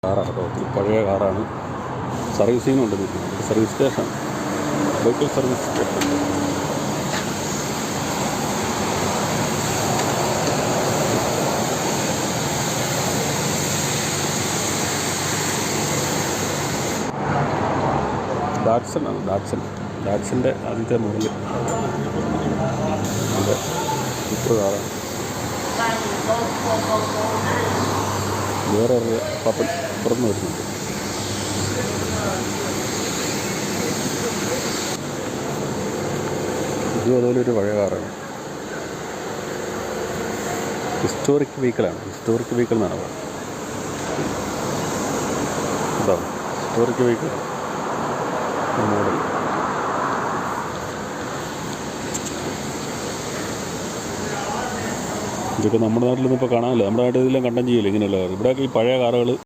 കാറാണ് കേട്ടോ, ഒത്തിരി പഴയ കാറാണ്. സർവീസിങ്ങുണ്ട്. Service station, vehicle service station. Datsun ഡാറ്റ്സൻ്റെ ആദ്യത്തെ മോഡൽ. അതെ, സൂപ്പർ കാറാണ്. വേറെ ഒരു പപ്പൻ തുറന്നു വരുന്നുണ്ട്. ഇതും അതുപോലെ ഒരു പഴയ കാറാണ്. ഹിസ്റ്റോറിക് വെഹിക്കിളാണ്. ഹിസ്റ്റോറിക് വെഹിക്കിൾ എന്നാണ് പറയുന്നത്. കേട്ടോ, ഹിസ്റ്റോറിക് വെഹിക്കിൾ മോഡൽ. ഇതൊക്കെ നമ്മുടെ നാട്ടിലൊന്നും ഇപ്പോൾ കാണാനില്ല. നമ്മുടെ നാട്ടിൽ ഇതെല്ലാം കണ്ടം ചെയ്യില്ല ഇങ്ങനെയുള്ള കാർ. ഇവിടെയൊക്കെ ഈ പഴയ കാറുകൾ